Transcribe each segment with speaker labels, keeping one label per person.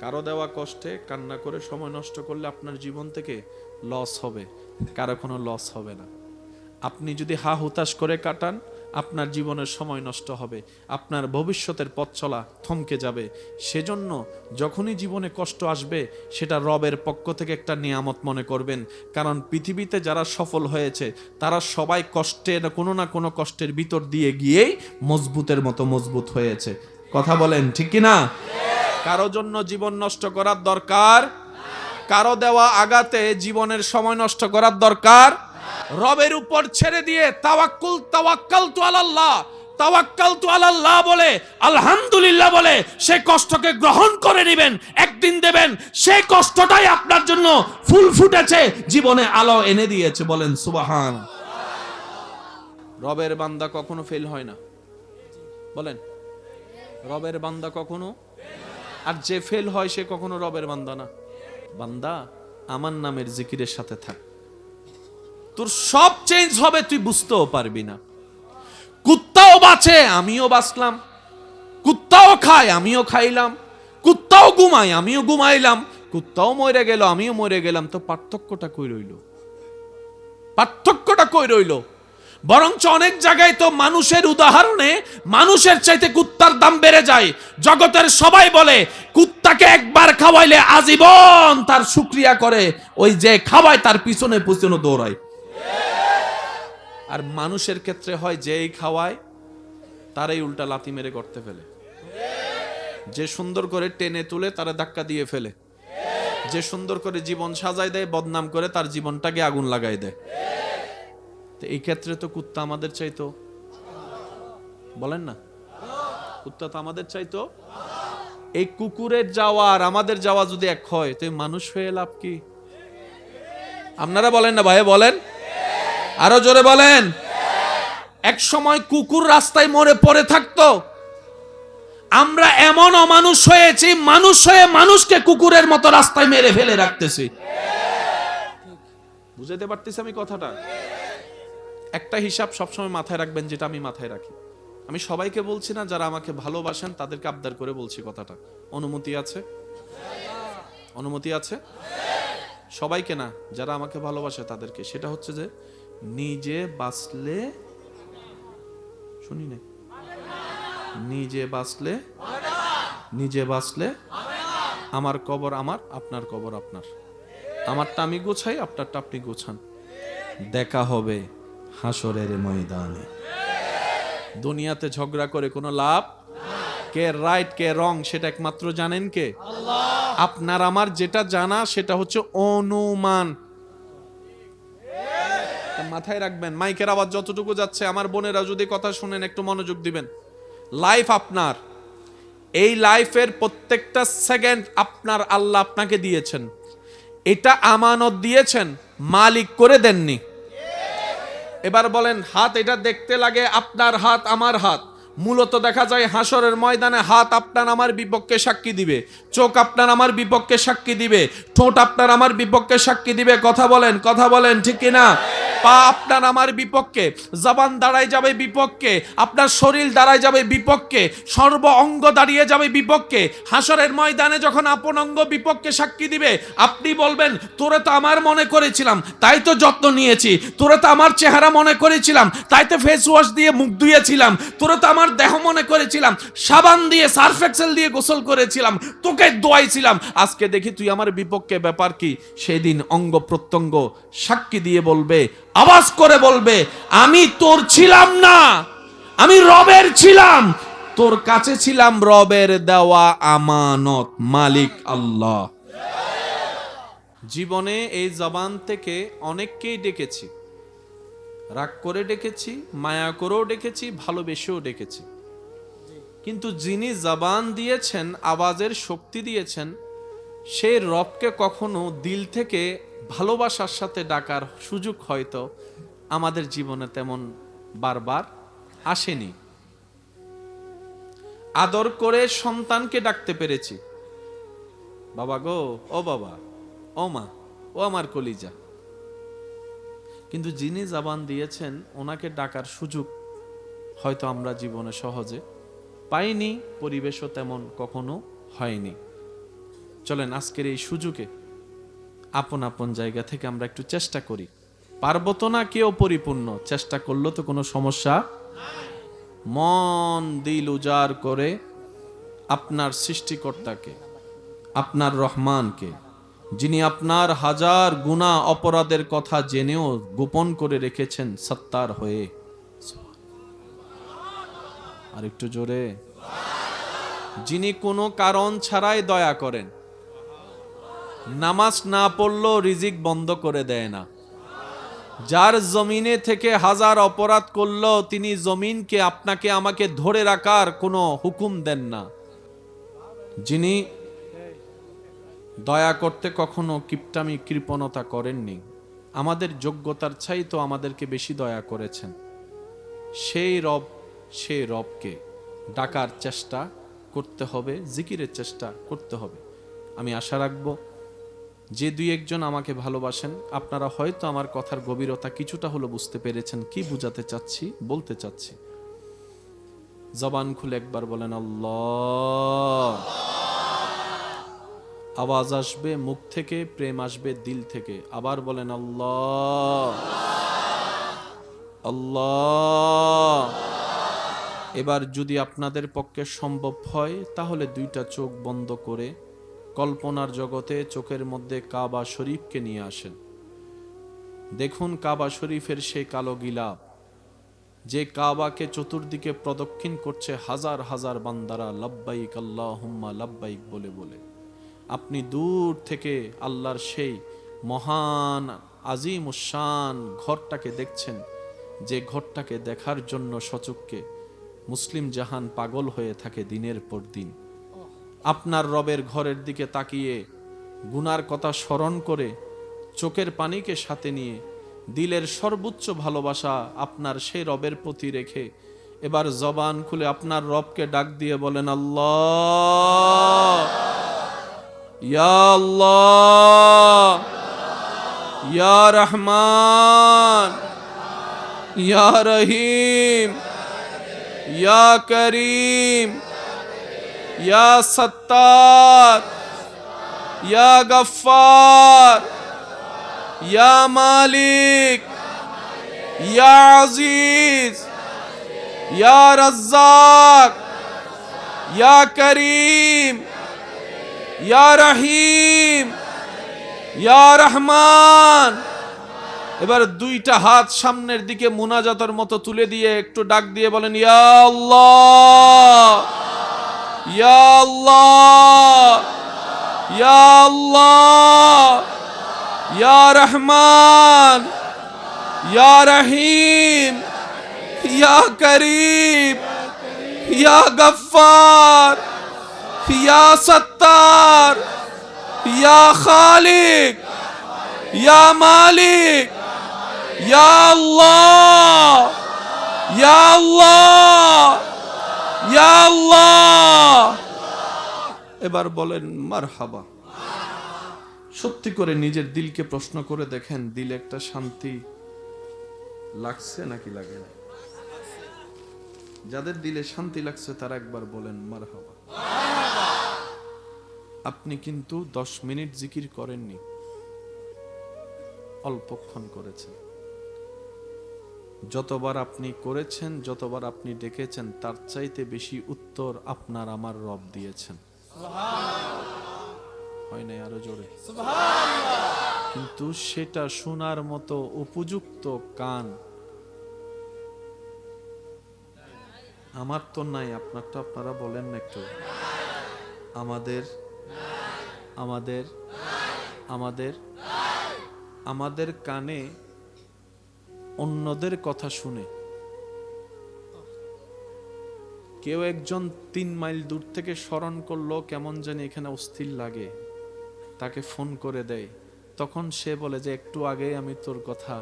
Speaker 1: কারো দেওয়া কষ্টে কান্না করে সময় নষ্ট করলে আপনার জীবন থেকে লস হবে, কারো কোনো লস হবে না। আপনি যদি হা হুতাশ করে কাটান, আপনার জীবনের সময় নষ্ট হবে, আপনার ভবিষ্যতের পথ চলা থমকে যাবে। সেজন্য যখনই জীবনে কষ্ট আসবে, সেটা রবের পক্ষ থেকে একটা নিয়ামত মনে করবেন। কারণ পৃথিবীতে যারা সফল হয়েছে তারা সবাই কষ্টের, কোনো না কোনো কষ্টের ভিতর দিয়ে গিয়েই মজবুতের মতো মজবুত হয়েছে। কথা বলেন ঠিক কি না? কারো জন্য জীবন নষ্ট করার দরকার, কারো দেওয়া আঘাতে জীবনের সময় নষ্ট করার দরকার। রবের উপর ছেড়ে দিয়ে তাওয়াক্কালতু আলাল্লাহ, তাওয়াক্কালতু আলাল্লাহ বলে, আলহামদুলিল্লাহ বলে সেই কষ্টকে গ্রহণ করে নেবেন। একদিন দেবেন সেই কষ্টটাই আপনার জন্য ফুল ফুটেছে, জীবনে আলো এনে দিয়েছে। বলেন সুবহান। রবের বান্দা কখনো ফেল হয় না। বলেন, রবের বান্দা কখনো, আর যে ফেল হয় সে কখনো রবের বান্দা না। বান্দা, আমার নামের জিকিরের সাথে থাক, তোর সব চেঞ্জ হবে, তুই বুঝতেও পারবি না। কুত্তাও বাঁচে, আমিও বাঁচলাম, কুত্তাও খায়, আমিও খাইলাম, কুত্তাও ঘুমায়, আমিও ঘুমাইলাম, কুত্তাও মরে গেল, আমিও মরে গেলাম। তো পার্থক্যটা কই রইল? পার্থক্যটা কই রইল? বরঞ্চ অনেক জায়গায় তো মানুষের উদাহরণে মানুষের চাইতে কুত্তার দাম বেড়ে যায়। জগতের সবাই বলে কুত্তাকে একবার খাওয়াইলে আজীবন তার শুকরিয়া করে, ওই যে খাওয়ায় তার পিছনে পিছনে দৌড়ায়। আর মানুষের ক্ষেত্রে হয় যেই খাওয়ায় তারাই উল্টা লাথি মেরে করতে ফেলে, যে সুন্দর করে টেনে তুলে তারা ধাক্কা দিয়ে ফেলে, যে সুন্দর করে জীবন সাজায় দেয় বদনাম করে তার জীবনটাকে আগুন লাগাই দেয়। তো এই ক্ষেত্রে তো কুত্তা আমাদের চাইতো, বলেন না, কুত্তা তো আমাদের চাইতো। এই কুকুরের যাওয়া আর আমাদের যাওয়া যদি এক হয়, তো মানুষ হয়ে লাভ কি? আপনারা বলেন না ভাই, বলেন, আরো জোরে বলেন। এক সময় কুকুর রাস্তায় মরে পড়ে থাকতো, আমরা এমন অমানুষ হয়েছি, মানুষ হয়ে মানুষকে কুকুরের মতো রাস্তায় মেরে ফেলে রাখতেছি। বুঝাতে পারতেছি আমি কথাটা? একটা হিসাব সবসময় মাথায় রাখবেন, যেটা আমি মাথায় রাখি। আমি সবাইকে বলছি না, যারা আমাকে ভালোবাসেন তাদেরকে আবদার করে বলছি কথাটা। অনুমতি আছে? অনুমতি আছে? সবাইকে না, যারা আমাকে ভালোবাসে তাদেরকে। সেটা হচ্ছে যে নিজে বাঁচলে, শুনি না, নিজে বাঁচলে, নিজে বাঁচলে আমার কবর আমার, আপনার কবর আপনার। আমারটা আমি গোছাই, আপনারটা আপনি গোছান। দেখা হবে হাসরের ময়দানে। দুনিয়াতে ঝগড়া করে কোনো লাভ, কে রাইট কে রং সেটা একমাত্র জানেন কে? আল্লাহ। আপনার আমার যেটা জানা সেটা হচ্ছে অনুমান। মাথায় রাখবেন, মাইকের আওয়াজ যতটুকু যাচ্ছে আমার বোনেরা যদি কথা শুনেন একটু মনোযোগ দিবেন। লাইফ আপনার, এই লাইফের প্রত্যেকটা সেকেন্ড আপনার, আল্লাহ আপনাকে দিয়েছেন। এটা আমানত দিয়েছেন, মালিক করে দেননি। এবার বলেন, হাত এটা দেখতে লাগে আপনার হাত আমার হাত, মূলত দেখা যায় হাসরের ময়দানে হাত আপনার আমার বিপক্ষে সাক্ষী দিবে, চোখ আপনার আমার বিপক্ষে সাক্ষী দিবে, ঠোঁট আপনার আমার বিপক্ষে সাক্ষী দিবে। কথা বলেন, কথা বলেন ঠিক কিনা? পা আপনার আমার বিপক্ষে, জবান দাঁড়ায় যাবে বিপক্ষে, আপনার শরীর দাঁড়ায় যাবে বিপক্ষে, সর্ব অঙ্গ দাঁড়িয়ে যাবে বিপক্ষে। হাসরের ময়দানে যখন আপন অঙ্গ বিপক্ষে সাক্ষী দিবে, আপনি বলবেন তোরে তো আমার মনে করেছিলাম তাই তো যত্ন নিয়েছি, তোরে তো আমার চেহারা মনে করেছিলাম তাই তো ফেস ওয়াশ দিয়ে মুখ ধুয়েছিলাম, তোরে তো আমার দেহ মনে করেছিলাম সাবান দিয়ে সার্ফ এক্সেল দিয়ে গোসল করেছিলাম, তোকে দোয়াইছিলাম, আজকে দেখি তুই আমার বিপক্ষে, ব্যাপার কি? সেদিন অঙ্গ প্রত্যঙ্গ সাক্ষী দিয়ে বলবে, আওয়াজ করে বলবে, আমি তোর ছিলাম না, আমি রবের ছিলাম, তোর কাছে ছিলাম রবের দেওয়া আমানত, মালিক আল্লাহ। জীবনে এই জবান থেকে অনেককেই ডেকেছি, রাগ করে ডেকেছি, মায়া করেও ডেকেছি, ভালোবেসেও ডেকেছি, কিন্তু যিনি জবান দিয়েছেন, আওয়াজের শক্তি দিয়েছেন, সেই রবকে কখনো দিল থেকে ভালোবাসার সাথে ডাকার সুযোগ হয়তো আমাদের জীবনে তেমন বারবার আসেনি। আদর করে সন্তানকে ডাকতে পেরেছি, বাবা গো, ও বাবা, ও মা, ও আমার কলিজা, কিন্তু যিনি জবান দিয়েছেন ওনাকে ডাকার সুযোগ হয়তো আমরা জীবনে সহজে পাইনি, পরিবেশও তেমন কখনো হয়নি। চলেন আজকের এই সুযোগে আপন আপন জায়গা থেকে আমরা একটু চেষ্টা করি। পারবো তো না কেউ পরিপূর্ণ, চেষ্টা করলো তো কোনো সমস্যা। মন দিল উজাড় করে আপনার সৃষ্টিকর্তাকে, আপনার রহমানকে, যিনি আপনার হাজার গুনাহ অপরাধের কথা জেনেও গোপন করে রেখেছেন সত্তার হয়ে। আর একটু জোরে, যিনি কোনো কারণ ছাড়াই দয়া করেন, নামাজ না পড়লেও রিজিক বন্ধ করে দেয় না, যার জমিনে থেকে হাজার অপরাধ করলেও তিনি জমিনকে আপনাকে আমাকে ধরে রাখার কোনো হুকুম দেন না, যিনি দয়া করতে কখনো কিপটামি কৃপণতা করেননি, আমাদের যোগ্যতার চাইতো আমাদেরকে বেশি দয়া করেছেন, সেই রব, সেই রবকে ডাকার চেষ্টা করতে হবে, জিকিরের চেষ্টা করতে হবে। আমি আশা রাখবো যে দুই একজন আমাকে ভালোবাসেন, আপনারা হয়তো আমার কথার গভীরতা কিছুটা হলো বুঝতে পেরেছেন, কি বুঝাতে চাচ্ছি, বলতে চাচ্ছি। জবান খুলে একবার বলেন আল্লাহ। আওয়াজ আসবে মুখ থেকে, প্রেম আসবে দিল থেকে। আবার বলেন আল্লাহ আল্লাহ। এবার যদি আপনাদের পক্ষে সম্ভব হয় তাহলে দুইটা চোখ বন্ধ করে কল্পনার জগতে চোখের মধ্যে কাবা শরীফকে নিয়ে আসেন। দেখুন কাবা শরীফের সেই কালো গিলাফ, যে কাবাকে চতুর্দিকে প্রদক্ষিণ করছে হাজার হাজার বান্দারা লাব্বাইক আল্লাহুম্মা লাব্বাইক বলে বলে। আপনি দূর থেকে আল্লাহর সেই মহান আজিম উশান ঘরটাকে দেখছেন, যে ঘরটাকে দেখার জন্য সচক্ষে মুসলিম জাহান পাগল হয়ে থাকে দিনের পর দিন। আপনার রবের ঘরের দিকে তাকিয়ে গুনার কথা স্মরণ করে চোখের পানিকে সাথে নিয়ে দিলের সর্বোচ্চ ভালোবাসা আপনার সেই রবের প্রতি রেখে এবার জবান খুলে আপনার রবকে ডাক দিয়ে বলেন আল্লাহ ইয়া আল্লাহ ইয়া রহমান ইয়া রহিম ইয়া করিম ইয়া সত্তার ইয়া গফফার ইয়া মালিক ইয়া আজিজ ইয়া রাজ্জাক ইয়া করিম ইয়া রহিম ইয়া রহমান। এবার দুইটা হাত সামনের দিকে মুনাজাতের মতো তুলে দিয়ে একটু ডাক দিয়ে বলেন ইয়া আল্লাহ ইয়া আল্লাহ ইয়া আল্লাহ ইয়া রহমান ইয়া রহিম ইয়া করিম ইয়া গফফার ইয়া সত্তার ইয়া খালিক ইয়া মালিক ইয়া আল্লাহ ইয়া আল্লাহ ইয়া আল্লাহ। এবার বলেন মারহাবা। সত্যি করে নিজের দিলকে প্রশ্ন করে দেখেন, দিলে একটা শান্তি লাগছে নাকি লাগে না? যাদের দিলে শান্তি লাগছে তারা একবার বলেন মারহাবা। আপনি কিন্তু 10 মিনিট জিকির করেননি, অল্পক্ষণ করেছেন। যতবার আপনি করেছেন, যতবার আপনি ডেকেছেন, তার চাইতে বেশি উত্তর আপনার আমার রব দিয়েছেন। হয় নাই? আরো জোরে কিন্তু সেটা শোনার মতো উপযুক্ত কান আমার তো নাই, আপনার তো আপনারা বলেন না একটু। আমাদের আমাদের আমাদের আমাদের কানে অন্যদের কথা শুনে কেউ একজন 3 মাইল দূর থেকে স্মরণ করলো কেমন জানি এখানে অস্থির লাগে, তাকে ফোন করে দেয়, তখন সে বলে যে একটু আগে আমি তোর কথা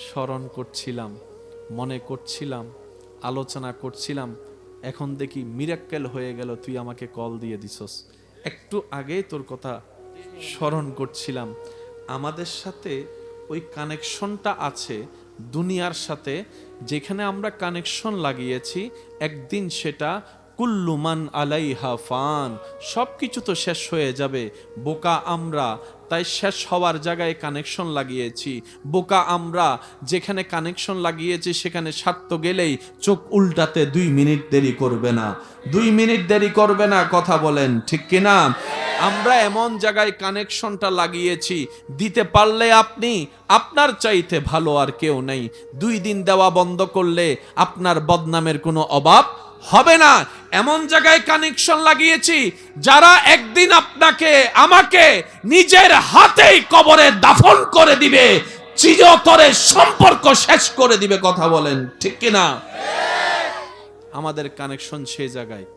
Speaker 1: স্মরণ করছিলাম, মনে করছিলাম, আলোচনা করছিলাম, এখন দেখি মিরাক্কেল হয়ে গেল, তুই আমাকে কল দিয়ে দিছস, একটু আগে তোর কথা স্মরণ করছিলাম। আমাদের সাথে ওই কানেকশনটা আছে দুনিয়ার সাথে, যেখানে আমরা কানেকশন লাগিয়েছি একদিন সেটা কুল্লু মান আলাইহা ফান, সব কিছু তো শেষ হয়ে যাবে। বোকা আমরা, তাই শেষ হওয়ার জায়গায় কানেকশন লাগিয়েছি। বোকা আমরা, যেখানে কানেকশন লাগিয়েছি সেখানে স্বার্থ গেলেই চোখ উল্টাতে 2 মিনিট দেরি করবে না, 2 মিনিট দেরি করবে না। কথা বলেন ঠিক কিনা? আমরা এমন জায়গায় কানেকশনটা লাগিয়েছি, দিতে পারলে আপনি, আপনার চাইতে ভালো আর কেউ নেই। 2 দিন দেওয়া বন্ধ করলে আপনার বদনামের কোনো অভাব হবে না। এমন জায়গায় কানেকশন লাগিয়েছি, যারা একদিন আপনাকে আমাকে নিজের হাতেই কবরে দাফন করে দিবে, চিরতরে সম্পর্ক শেষ করে দিবে। কথা বলেন ঠিক কিনা? আমাদের কানেকশন সেই জায়গায়,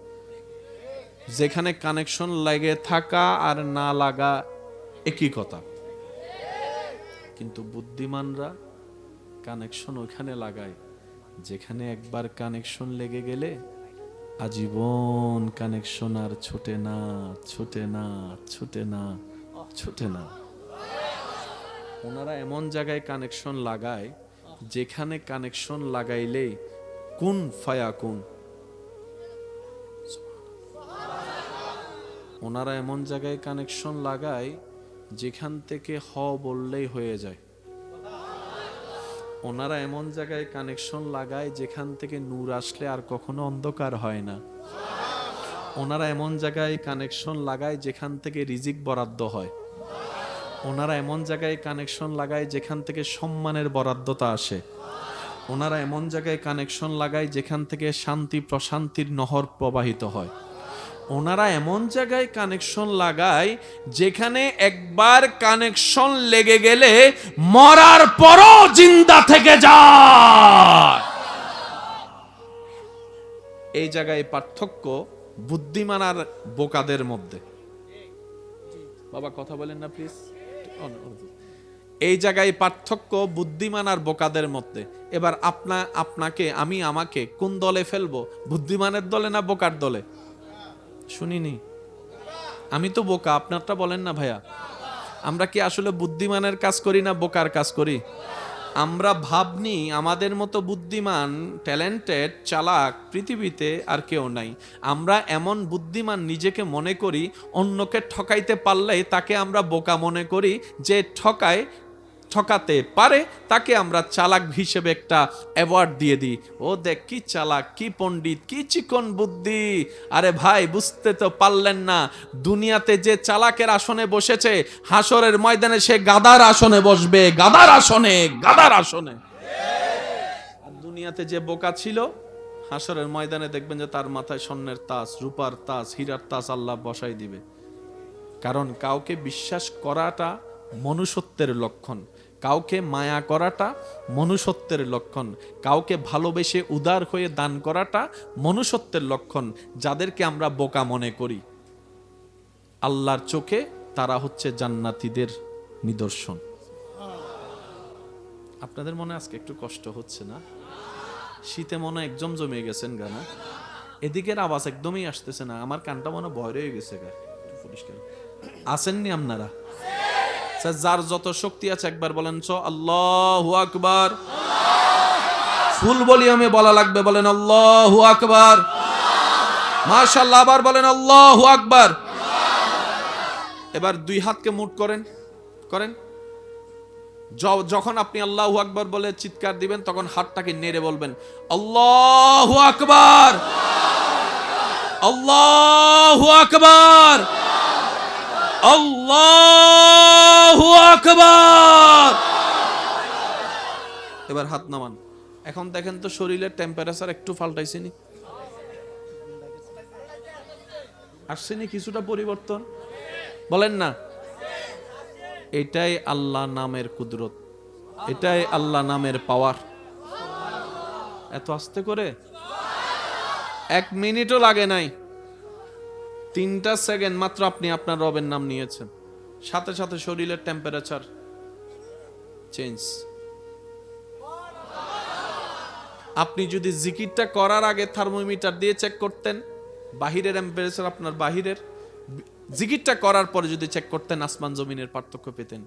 Speaker 1: যেখানে কানেকশন লাগে থাকা আর না লাগা একই কথা। কিন্তু বুদ্ধিমানরা কানেকশন ওখানে লাগায় যেখানে একবার কানেকশন লেগে গেলে আজীবন কানেকশন আর ছুটে না, ছুটে না, ছুটে না, ছুটে না। ওনারা এমন জায়গায় কানেকশন লাগায় যেখানে কানেকশন লাগাইলে কুন ফায়া কুন। ওনারা এমন জায়গায় কানেকশন লাগায় যেখান থেকে হ বললেই হয়ে যায়। ওনারা এমন জায়গায় কানেকশন লাগায় যেখান থেকে নূর আসলে আর কখনো অন্ধকার হয় না। ওনারা এমন জায়গায় কানেকশন লাগায় যেখান থেকে রিজিক বরাদ্দ হয়। ওনারা এমন জায়গায় কানেকশন লাগায় যেখান থেকে সম্মানের বরাদ্দতা আসে। ওনারা এমন জায়গায় কানেকশন লাগায় যেখান থেকে শান্তি প্রশান্তির নহর প্রবাহিত হয়। ওনারা এমন জায়গায় কানেকশন লাগায় যেখানে একবার কানেকশন লেগে গেলে মরার পরও জিন্দা থেকে যায়। এই জায়গায় পার্থক্য বুদ্ধিমান আর বোকাদের মধ্যে। বাবা কথা বলেন না প্লিজ। এই জায়গায় পার্থক্য বুদ্ধিমান আর বোকাদের মধ্যে। এবার আপনাকে আমাকে কোন দলে ফেলবো? বুদ্ধিমানের দলে না বোকার দলে? শুনিনি, আমি তো বোকা। আপনারটা বলেন না ভাইয়া। আমরা কি আসলে বুদ্ধিমানের কাজ করি না বোকার কাজ করি? আমরা ভাবনি আমাদের মতো বুদ্ধিমান, ট্যালেন্টেড, চালাক পৃথিবীতে আর কেউ নাই। আমরা এমন বুদ্ধিমান নিজেকে মনে করি, অন্যকে ঠকাইতে পারলেই তাকে আমরা বোকা মনে করি। যে ঠকাতে পারে তাকে আমরা চালাক হিসেবে একটা অ্যাওয়ার্ড দিয়ে দিই। ও দেখ কি চালাক, কি পণ্ডিত, কি চিকন বুদ্ধি। আরে ভাই, বুঝতে তো পারলেন না, দুনিয়াতে যে চালাকের আসনে বসেছে, হাসরের ময়দানে সে গাধার আসনে বসবে। গাধার আসনে, গাধার আসনে। আর দুনিয়াতে যে বোকা ছিল, হাসরের ময়দানে দেখবেন যে তার মাথায় স্বর্ণের তাজ, রূপার তাজ, হীরার তাজ আল্লাহ বসাই দিবে। কারণ কাউকে বিশ্বাস করাটা মনুষ্যত্বের লক্ষণ, কাউকে মায়া করাটা মনুষ্যত্বের লক্ষণ, কাউকে ভালোবেসে উদার হয়ে দান করাটা মনুষ্যত্বের লক্ষণ। যাদেরকে আমরা বোকা মনে করি, আল্লাহর চোখে তারা হচ্ছে জান্নাতীদের নিদর্শন। আপনাদের মনে আজকে একটু কষ্ট হচ্ছে না? শীতে মনে একদম জমে গেছেন গানা, এদিকের আওয়াজ একদমই আসতেছে না। আমার কানটা মনে ভয় রয়ে গেছে। পরিষ্কার আসেননি আপনারা? যার যত শক্তি আছে একবার বলেন আল্লাহু আকবার। ফুল ভলিউমে বলা লাগবে, বলেন আল্লাহু আকবার। মাশাআল্লাহ, আবার বলেন আল্লাহু আকবার। এবার 2 হাতকে মুঠ করেন। যখন আপনি আল্লাহু আকবার বলে চিৎকার দিবেন, তখন হাতটাকে নেড়ে বলবেন আল্লাহু আকবার, আল্লাহু আকবার, আল্লাহু আকবার। এবার হাত নামান। এখন দেখেন তো শরীরের টেম্পারেচার একটু পাল্টাইছেনি? আসছেনি কিছুটা পরিবর্তন? বলেন না। এটাই আল্লাহ নামের কুদরত, এটাই আল্লাহ নামের পাওয়ার। এত আস্তে করে 1 মিনিটও লাগে নাই, 3টা সেকেন্ড মাত্র আপনি আপনার রবের নাম নিয়েছেন, সাথে সাথে শরীরের টেম্পারেচার চেঞ্জ। আপনি যদি জিকিরটা করার আগে থার্মোমিটার দিয়ে চেক করতেন বাহিরের টেম্পারেচার, আপনার বাহিরের, জিকিরটা করার পরে যদি চেক করতেন, আসমান জমিনের পার্থক্য পেতেন।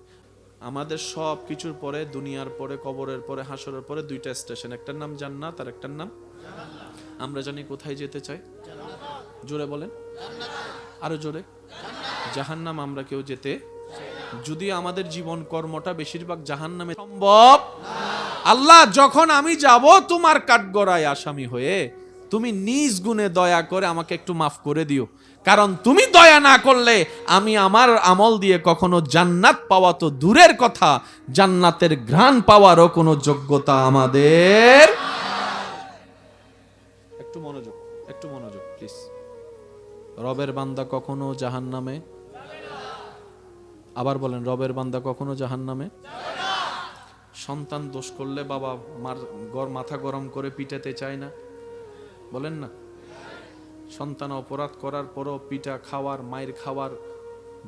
Speaker 1: আমাদের সব কিছুর পরে, দুনিয়ার পরে, কবরের পরে, হাসরের পরে 2টা স্টেশন, একটার নাম জান্নাত আর একটার নাম। আমরা জানি কোথায় যেতে চাই? জোরে বলেন, আরো জোরে। জাহান্নাম আমরা কেউ যেতে, যদি আমাদের জীবন কর্মটা বেশিরভাগ জাহান্নামে সম্ভব। আল্লাহ, যখন আমি যাব তোমার কাঠগড়ায় আসামি হয়ে, তুমি নিজ গুণে দয়া করে আমাকে একটু মাফ করে দিও, কারণ তুমি দয়া না করলে আমি আমার আমল দিয়ে কখনো জান্নাত পাওয়া তো দূরের কথা, জান্নাতের ঘ্রাণ পাওয়ারও কোনো যোগ্যতা আমাদের। একটু মনোযোগ, একটু মনোযোগ প্লিজ। রবের বান্দা কখনো জাহান্নামে, আবার বলেন, রবের বান্দা কখনো জাহান্নামে। সন্তান দোষ করলে বাবা মাথা গরম করে পিটাতে চায় না, বলেন না? সন্তান অপরাধ করার পরও পিটা খাওয়ার, মায়ের খাওয়ার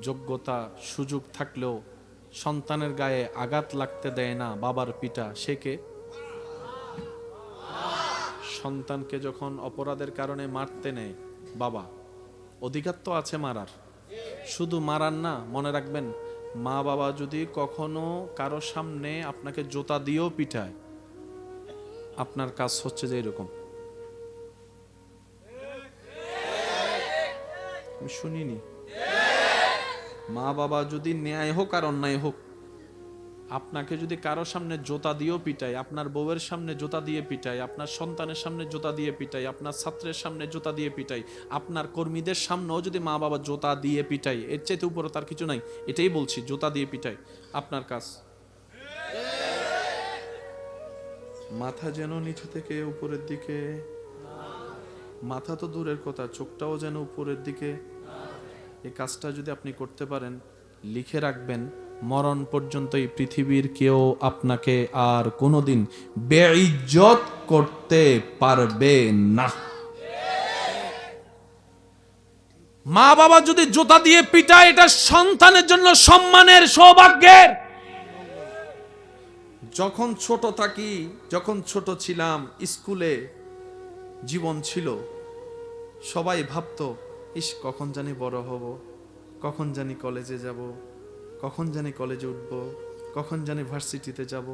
Speaker 1: যোগ্যতা সুযোগ থাকলেও সন্তানের গায়ে আঘাত লাগতে দেয় না বাবার পিটা। সে কে? সন্তানকে যখন অপরাধের কারণে মারতে নেয় বাবা, অধিকার তো আছে মারার, শুধু মারার না, মনে রাখবেন, মা বাবা যদি কখনো কারো সামনে আপনাকে জুতা দিয়েও পিটায়, আপনার কাজ হচ্ছে যে এরকম, আমি শুনিনি, মা বাবা যদি ন্যায় হোক আর অন্যায় হোক, আপনাকে যদি কারো সামনে জুতা দিয়েও পিটায়, আপনার বউয়ের সামনে জুতা দিয়ে পিটায়, আপনার সন্তানের সামনে জুতা দিয়ে পিটায়, আপনার ছাত্রের সামনে জুতা দিয়ে পিটায়, আপনার কর্মীদের সামনেও যদি মা বাবা জুতা দিয়ে পিটায়, এর চাইতে উপরে তার কিছু নাই। এটাই বলছি, জুতা দিয়ে পিটায়, আপনার কাজ মাথা যেন নিচু থেকে উপরের দিকে, মাথা তো দূরের কথা, চোখটাও যেন উপরের দিকে। এই কাজটা যদি আপনি করতে পারেন, লিখে রাখবেন, মরণ পর্যন্ত এই পৃথিবীর কেউ আপনাকে আর কোনোদিন বেইজ্জত করতে পারবে না। মা বাবা যদি জুতা দিয়ে পিটায়, এটা সন্তানের জন্য সম্মানের, সৌভাগ্যের। যখন ছোট থাকি, যখন ছোট ছিলাম, স্কুলে জীবন ছিল, সবাই ভাবতো, ইস কখন জানি বড় হব, কখন জানি কলেজে যাব, কখন জানি কলেজে উঠব, কখন জানি ভার্সিটিতে যাব।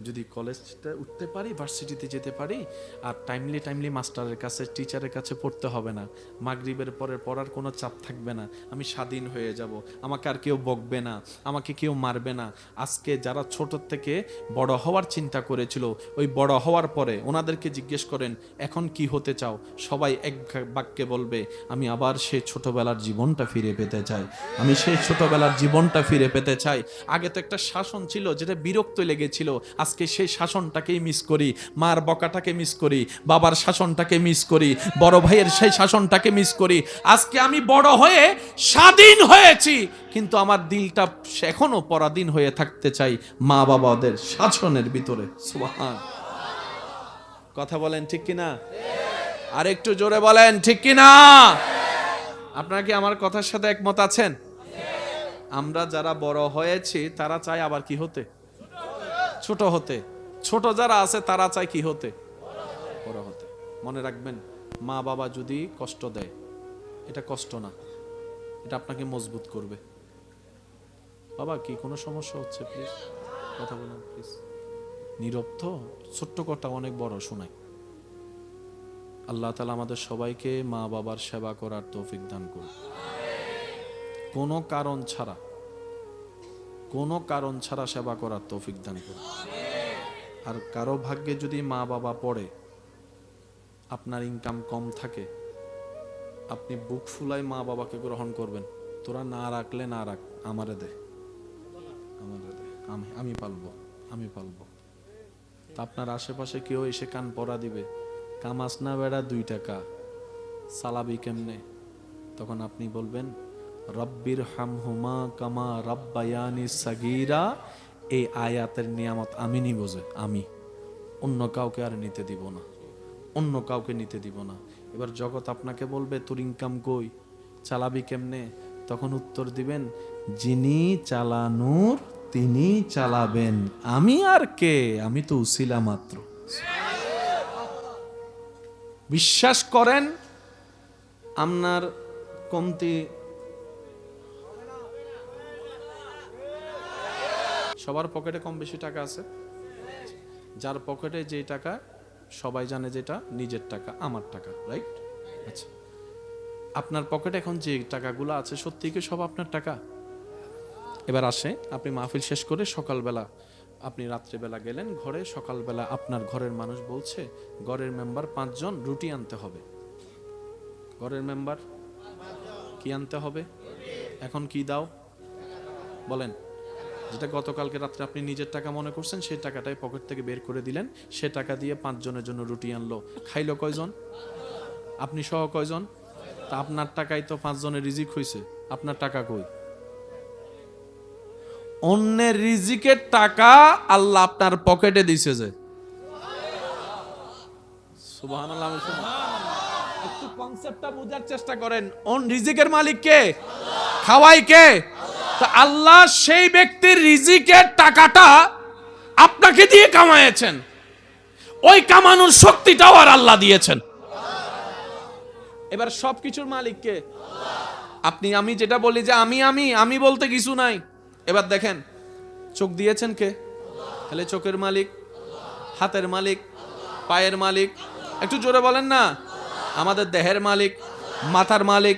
Speaker 1: যদি কলেজটা উঠতে পারি, ভার্সিটিতে যেতে পারি, আর টাইমলি মাস্টারের কাছে, টিচারের কাছে পড়তে হবে না, মাগরিবের পরে পড়ার কোনো চাপ থাকবে না, আমি স্বাধীন হয়ে যাব, আমাকে আর কেউ বকবে না, আমাকে কেউ মারবে না। আজকে যারা ছোট থেকে বড় হওয়ার চিন্তা করেছিল, ওই বড় হওয়ার পরে ওনাদেরকে জিজ্ঞেস করেন এখন কি হতে চাও, সবাই এক বাক্যে বলবে, আমি আবার সেই ছোটবেলার জীবনটা ফিরে পেতে চাই, আমি সেই ছোটবেলার জীবনটা ফিরে পেতে চাই। আগে তো একটা শাসন ছিল যেটা বিরক্ত লেগেছিল, আজকে সেই শাসনটাকেই মিস করি, মার বকাটাকে মিস করি, বাবার শাসনটাকে মিস করি, বড় ভাইয়ের সেই শাসনটাকে মিস করি। আজকে আমি বড় হয়ে স্বাধীন হয়েছি, কিন্তু আমার দিলটা এখনো পরাধীন হয়ে থাকতে চাই মা বাবাদের শাসনের ভিতরে। সুবহান, কথা বলেন ঠিক কিনা? আর একটু জোরে বলেন ঠিক কিনা? আপনারা কি আমার কথার সাথে একমত আছেন? আমরা যারা বড় হয়েছি তারা চাই আবার কি হতে? ছোট হতে। ছোট যারা আছে তারা চায় কি হতে? বড় হতে। মনে রাখবেন, মা বাবা যদি কষ্ট দেয়, এটা কষ্ট না, এটা আপনাকে মজবুত করবে। বাবা কি কোনো সমস্যা হচ্ছে? প্লিজ কথা বলুন প্লিজ। নীরব তো, ছোট্ট কথা অনেক বড় শোনায়। আল্লাহ তাআলা আমাদের সবাইকে মা বাবার সেবা করার তৌফিক দান করুন, কোনো কারণ ছাড়া, কোনো কারণ ছাড়া সেবা করার তৌফিক দান করুন। আর কারো ভাগ্যে যদি মা বাবা পড়ে, আপনার ইনকাম কম থাকে, আপনি বুক ফুলাই মা বাবাকে গ্রহণ করবেন, তোরা না রাখলে না রাখ, আমারে দে, আমারে দে, আমি পালবো, আমি পালবো। তা আপনার আশেপাশে কেউ এসে কান পরা দিবে, কামাস না বেড়া 2 টাকা, সালাবি কেমনে? তখন আপনি বলবেন, রব্বির হামহুমা কামা রাব্বায়ানি সাগীরা। এই আয়াতের নিয়ামত আমি নিব, যে আমি, অন্য কাউকে আর নিতে দিব না, অন্য কাউকে নিতে দিব না। এবার জগৎ আপনাকে বলবে, তোর ইনকাম কই, চালাবি কেমনে? তখন উত্তর দিবেন, যিনি চালানোর তিনি চালাবেন, আমি আর কে, আমি তো উসিলা মাত্র। বিশ্বাস করেন, আপনার কমতি, সবার পকেটে কম বেশি টাকা আছে, যার পকেটে যে টাকা সবাই জানে যে এটা নিজের টাকা, আমার টাকা, রাইট? আচ্ছা, আপনার পকেটে এখন যে টাকাগুলো আছে সত্যি কি সব আপনার টাকা? এবার আসে, আপনি মাহফিল শেষ করে সকালবেলা, আপনি রাত্রেবেলা গেলেন ঘরে, সকালবেলা আপনার ঘরের মানুষ বলছে ঘরের মেম্বার 5 জন, রুটি আনতে হবে। ঘরের মেম্বার কি আনতে হবে? এখন কি দাও বলেন? যেটা গতকালকে রাত্রে আপনি নিজের টাকা মনে করছেন, সেই টাকাটাই পকেট থেকে বের করে দিলেন, সে টাকা দিয়ে 5 জনের জন্য রুটি আনলো। খাইলো কয়জন? আপনি সহ কয়জন? তা আপনার টাকাই তো 5 জনের রিজিক হইছে, আপনার টাকা কই? অন্যের রিজিকের টাকা আল্লাহ আপনার পকেটে দিছে যে। সুবহানাল্লাহ। একটু কনসেপ্টটা বোঝার চেষ্টা করেন। রিজিকের মালিক কে? খাওয়াই কে? তো আল্লাহ সেই ব্যক্তির রিজিকের টাকাটা আপনাকে দিয়ে কামায়েছেন, ওই কামানোর শক্তিটাও আর আল্লাহ দিয়েছেন। এবার সবকিছুর মালিক কে? আপনি আমি যেটা বলি যে আমি আমি আমি বলতে কিছু নাই। এবার দেখেন, চোখ দিয়েছেন কে? তাহলে চোখের মালিক, হাতের মালিক, পায়ের মালিক, একটু জোরে বলেন না। আমাদের দেহের মালিক, মাথার মালিক,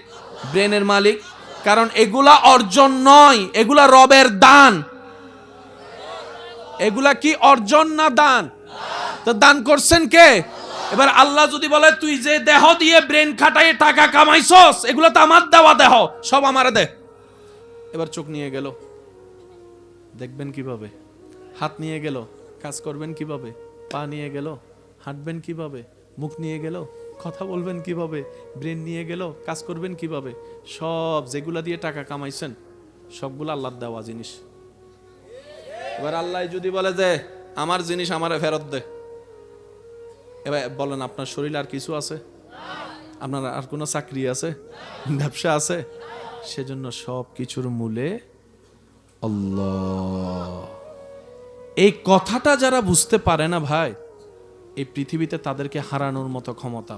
Speaker 1: ব্রেনের মালিক। কারণ এগুলা অর্জন নয়, এগুলা রবের দান। এগুলা কি অর্জন না দান? তো দান করছেন কে? এবার আল্লাহ যদি বলে তুই যে দেহ দিয়ে ব্রেন খাটাই টাকা কামাইছস, এগুলো তো আমার দেওয়া দেহ, সব আমারে দে। এবার চোখ নিয়ে গেল, দেখবেন কিভাবে? হাত নিয়ে গেল, কাজ করবেন কিভাবে? পা নিয়ে গেল, হাঁটবেন কিভাবে? মুখ নিয়ে গেল, কথা বলবেন কিভাবে? ব্রেন নিয়ে গেল, কাজ করবেন কিভাবে? সব যেগুলা দিয়ে টাকা কামাইছেন সবগুলো আল্লাহর দেওয়া জিনিস। এবার আল্লাহ যদি বলে যে আমার জিনিস আমারে ফেরত দে, এবার বলেন আপনার শরীরে আর কিছু আছে? আপনার আর কোনো চাকরি আছে, ব্যবসা আছে? সেজন্য সব কিছুর মূলে আল্লাহ। এই কথাটা যারা বুঝতে পারে না ভাই, এই পৃথিবীতে তাদেরকে হারানোর মতো ক্ষমতা।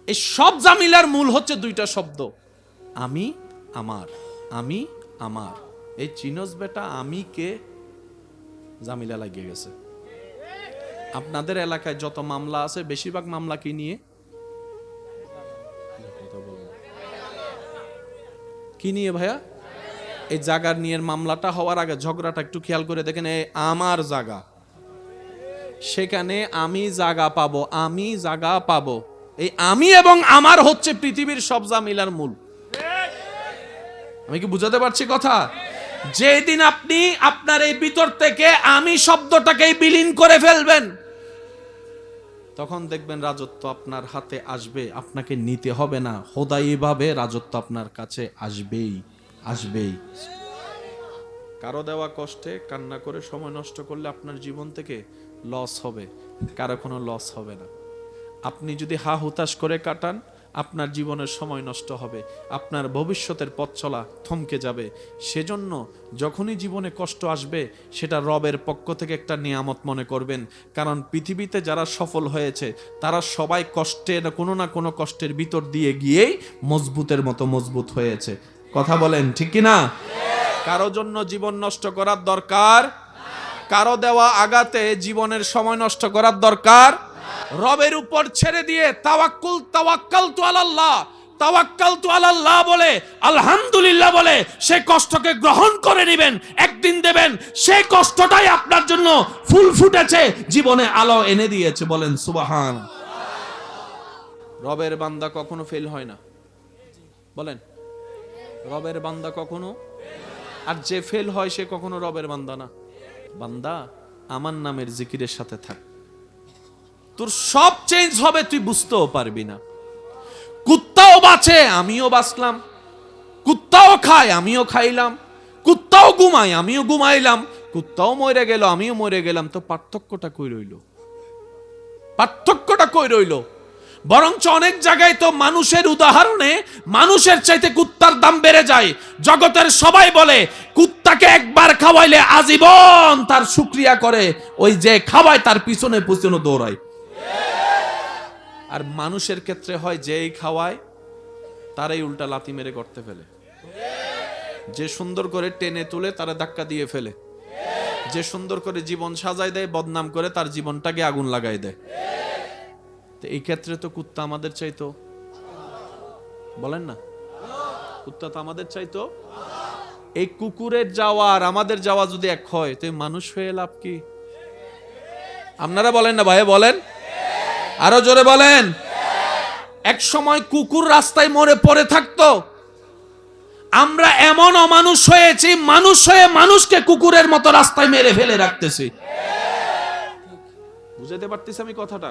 Speaker 1: এই সব জামিলার মূল হচ্ছে দুইটা শব্দ, আমি আমার। আমি আমার, এই চিনস বেটা আমি কে, জামিলা লাগিয়ে গেছে। আপনাদের এলাকায় যত মামলা আছে বেশিরভাগ মামলা কি নিয়ে? কি নিয়ে ভাইয়া? এই জায়গার নিয়ে মামলাটা হওয়ার আগে ঝগড়াটা একটু খেয়াল করে দেখেন, এই আমার জায়গা, সেখানে আমি জায়গা পাবো, আমি জায়গা পাবো। এই আমি এবং আমার হচ্ছে পৃথিবীর সব জামিলার মূল। আমি কি বুঝাতে পারছি কথা? যেদিন আপনি আপনার এই ভিতর থেকে আমি শব্দটাকে বিলীন করে ফেলবেন, তখন দেখবেন রাজত্ব আপনার হাতে আসবে, আপনাকে নিতে হবে না, খোদাই ভাবে রাজত্ব আপনার কাছে আসবেই আসবেই। কারো দেওয়া কষ্টে কান্না করে সময় নষ্ট করলে আপনার জীবন থেকে লস হবে, কারো কোনো লস হবে না। আপনি যদি হা হুতাশ করে কাটান, আপনার জীবনের সময় নষ্ট হবে, আপনার ভবিষ্যতের পথ চলা থমকে যাবে। সেজন্য যখনই জীবনে কষ্ট আসবে, সেটা রবের পক্ষ থেকে একটা নিয়ামত মনে করবেন। কারণ পৃথিবীতে যারা সফল হয়েছে তারা সবাই কষ্টের, কোনো না কোনো কষ্টের ভিতর দিয়ে গিয়েই মজবুতের মতো মজবুত হয়েছে। কথা বলেন ঠিক কি না? কারো জন্য জীবন নষ্ট করার দরকার, কারো দেওয়া আঘাতে জীবনের সময় নষ্ট করার দরকার। রবের উপর ছেড়ে দিয়ে তাওয়াক্কালতু আলাল্লাহ, তাওয়াক্কালতু আলাল্লাহ বলে, আলহামদুলিল্লাহ বলে সেই কষ্টকে গ্রহণ করে নেবেন। একদিন দেবেন সেই কষ্টটাই আপনার জন্য ফুল ফুটেছে, জীবনে আলো এনে দিয়েছে। বলেন সুবহান। রবের বান্দা কখনো ফেল হয় না। বলেন, রবের বান্দা কখনো, আর যে ফেল হয় সে কখনো রবের বান্দা না। বান্দা আমার নামের জিকিরের সাথে থাক, তোর সব চেঞ্জ হবে, তুই বুঝতেও পারবি না। কুত্তাও বাঁচে, আমিও বাঁচলাম, কুত্তাও খায়, আমিও খাইলাম, কুত্তাও ঘুমায়, আমিও ঘুমাইলাম, কুত্তাও মরে গেল, আমিও মরে গেলাম। তো পার্থক্যটা কই রইল? পার্থক্যটা কই রইল? বরঞ্চ অনেক জায়গায় তো মানুষের উদাহরণে মানুষের চাইতে কুত্তার দাম বেড়ে যায়। জগতের সবাই বলে কুত্তাকে একবার খাওয়াইলে আজীবন তার শুকরিয়া করে, ওই যে খাওয়ায় তার পিছনে পিছনে দৌড়ায়। আর মানুষের ক্ষেত্রে হয় যেই খাওয়ায় তারাই উল্টা লাথি মেরে করতে ফেলে, যে সুন্দর করে টেনে তুলে তারা ধাক্কা দিয়ে ফেলে। যে সুন্দর করে জীবন সাজায় দেয়, বদনাম করে তার জীবনটাকে আগুন লাগাই দেয়। তো এই ক্ষেত্রে তো কুত্তা আমাদের চাইতো, বলেন না, কুত্তা তো আমাদের চাইতো। এই কুকুরের যাওয়া আর আমাদের যাওয়া যদি এক হয়, তো মানুষ হয়ে লাভ কি? আপনারা বলেন না ভাই, বলেন, আরো জোরে বলেন। এক সময় কুকুর রাস্তায় মরে পড়ে থাকতো, আমরা এমন অমানুষ হয়েছি, মানুষ হয়ে মানুষকে কুকুরের মতো রাস্তায় মেরে ফেলে রাখতেছি। বুঝাতে পারতেছি আমি কথাটা?